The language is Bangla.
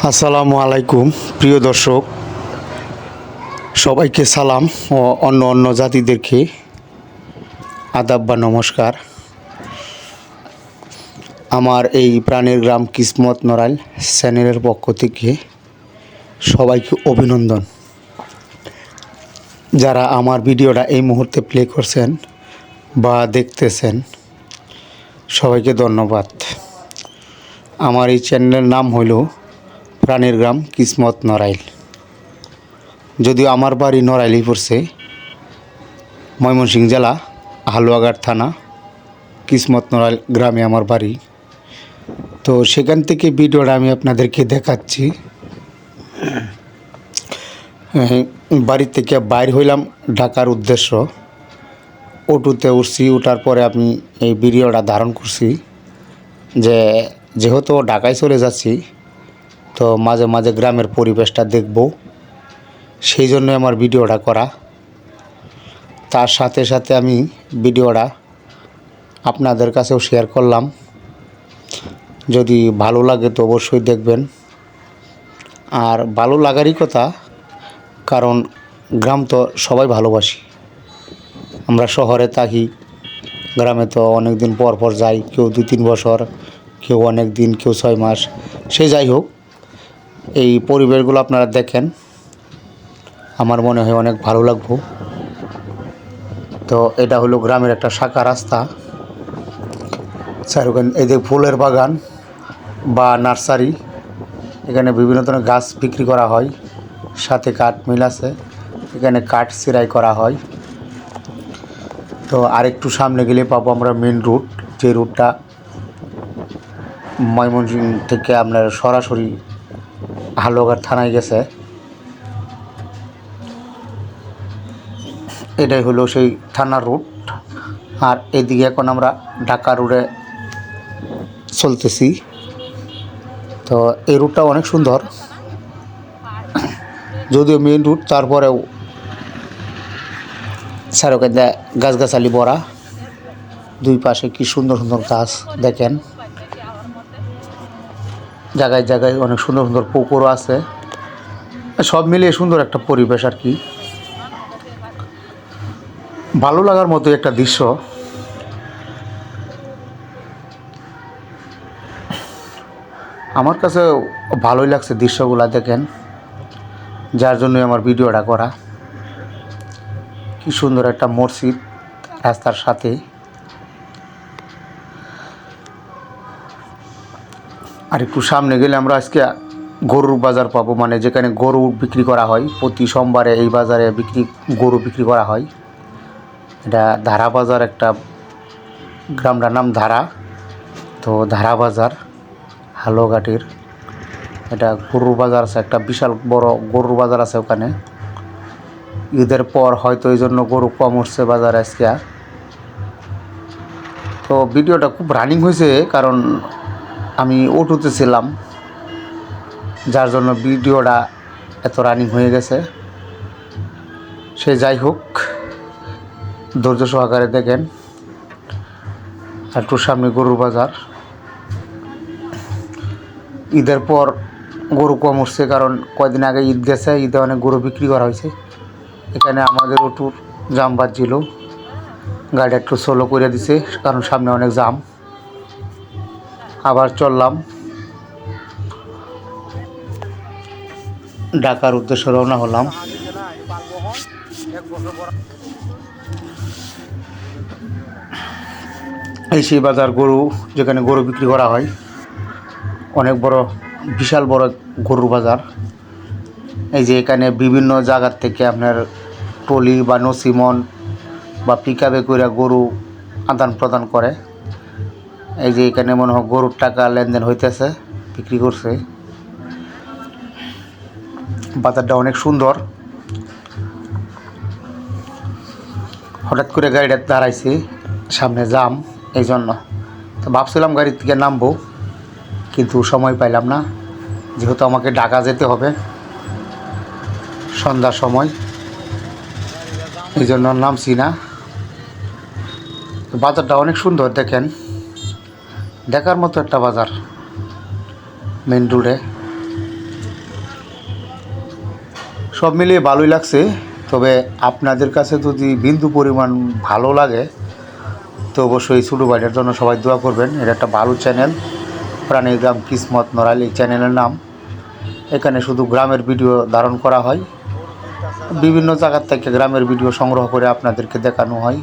আসসালামু আলাইকুম প্রিয় দর্শক, সবাইকে সালাম ও অন্য অন্য জাতিদেরকে আদাব বা নমস্কার। আমার এই প্রাণের গ্রাম কিসমত নড়াইল চ্যানেলের পক্ষ থেকে সবাইকে অভিনন্দন। যারা আমার ভিডিওটা এই মুহূর্তে প্লে করছেন বা দেখতেছেন, সবাইকে ধন্যবাদ। আমার এই চ্যানেলের নাম হইল প্রাণের গ্রাম কিসমত নড়াইল। যদিও আমার বাড়ি নড়াইলেই পড়ছে, ময়মনসিংহ জেলা হালুয়াঘাট থানা কিসমত নড়াইল গ্রামে আমার বাড়ি। তো সেখান থেকে ভিডিওটা আমি আপনাদেরকে দেখাচ্ছি। বাড়ি থেকে বাইর হইলাম ঢাকার উদ্দেশ্য, অটোতে উঠছি। ওঠার পরে আমি এই ভিডিওটা ধারণ করছি যেহেতু ঢাকায় চলে যাচ্ছি, তো মাঝে মাঝে গ্রামের পরিবেশটা দেখব, সেই জন্য আমার ভিডিওটা করা। তার সাথে সাথে আমি ভিডিওটা আপনাদের কাছেও শেয়ার করলাম। যদি ভালো লাগে তো অবশ্যই দেখবেন। আর ভালো লাগারই কথা, কারণ গ্রাম তো সবাই ভালোবাসি। আমরা শহরে থাকি, গ্রামে তো অনেক দিন পর পর যাই, কেউ 2-3 বছর, কেউ অনেক দিন, কেউ 6 মাস। সে যাই হোক, এই পরিবেশগুলো আপনারা দেখেন, আমার মনে হয় অনেক ভালো লাগবে। তো এটা হলো গ্রামের একটা শাখা রাস্তা। চারুখান এই যে ফুলের বাগান বা নার্সারি, এখানে বিভিন্ন ধরনের গাছ বিক্রি করা হয়, সাথে কাঠ মিল আছে, এখানে কাঠ সেরাই করা হয়। তো আরেকটু সামনে গেলে পাবো আমরা মেন রুট, যে রুটটা ময়মনসিংহ থেকে আপনার সরাসরি হালুয়াঘাট থানায় গেছে। এটাই হলো সেই থানার রুট। আর এদিকে এখন আমরা ঢাকা রুটে চলতেছি। তো এই রুটটা অনেক সুন্দর, যদিও মেন রুট, তারপরেও চারোখানে গাছগাছালি ভরা, দুই পাশে কি সুন্দর সুন্দর গাছ দেখেন। জায়গায় জায়গায় অনেক সুন্দর সুন্দর পুকুরও আছে। সব মিলিয়ে সুন্দর একটা পরিবেশ আর কি, ভালো লাগার মতো একটা দৃশ্য। আমার কাছে ভালোই লাগছে দৃশ্যগুলা দেখেন, যার জন্যই আমার ভিডিওটা করা। কি সুন্দর একটা মসজিদ রাস্তার সাথে। আর একটু সামনে গেলে আমরা আজকে গরুর বাজার পাবো, মানে যেখানে গরু বিক্রি করা হয়। প্রতি সোমবারে এই বাজারে গরু বিক্রি করা হয়। এটা ধারা বাজার, একটা গ্রামটার নাম ধারা। তো ধারা বাজার হালুয়াঘাটের, এটা গরুর বাজার আছে, একটা বিশাল বড় গরুর বাজার আছে ওখানে। ঈদের পর হয়তো এই জন্য গরু কম উঠছে বাজারে আজকে। তো ভিডিওটা খুব রানিং হয়েছে, কারণ আমি অটোতে ছিলাম, যার জন্য ভিডিওটা এত রানিং হয়ে গেছে। সে যাই হোক, ধৈর্য সহকারে দেখেন। একটু সামনে গরুর বাজার। ঈদের পর গরু কম উঠছে, কারণ কয়দিন আগে ঈদ গেছে, ঈদে অনেক গরু বিক্রি করা হয়েছে। এখানে আমাদের অটোর জাম বাজছিল, গাড়ি একটু স্লো করে দিছে, কারণ সামনে অনেক জাম। আবার চললাম, ঢাকার উদ্দেশ্যে রওনা হলাম। এই সেই বাজার, গরু যেখানে গরু বিক্রি করা হয়, অনেক বড়, বিশাল বড় গরুর বাজার। এই যে এখানে বিভিন্ন জায়গার থেকে আপনার টলি বা নসিমন বা পিকআপে করে গরু আদান প্রদান করে। এই যে এখানে মনে হয় গরুর টাকা লেনদেন হইতেছে, বিক্রি করছে। বাজারটা অনেক সুন্দর। হঠাৎ করে গাড়িটা দাঁড়াইছে, সামনে জাম, এই জন্য তো ভাবছিলাম গাড়ির থেকে নামবো, কিন্তু সময় পাইলাম না, যেহেতু আমাকে ঢাকা যেতে হবে সন্ধ্যার সময়, এই জন্য নামছি না। বাজারটা অনেক সুন্দর দেখেন, দেখার মতো একটা বাজার মেন রোডে। সব মিলিয়ে ভালোই লাগছে। তবে আপনাদের কাছে যদি বিন্দু পরিমাণ ভালো লাগে তো অবশ্যই ছোটো ভাইটার জন্য সবাই দোয়া করবেন। এটা একটা ভালো চ্যানেল, প্রাণীর গ্রাম কিসমত নড়াইল এই চ্যানেলের নাম। এখানে শুধু গ্রামের ভিডিও ধারণ করা হয়, বিভিন্ন জায়গার থেকে গ্রামের ভিডিও সংগ্রহ করে আপনাদেরকে দেখানো হয়।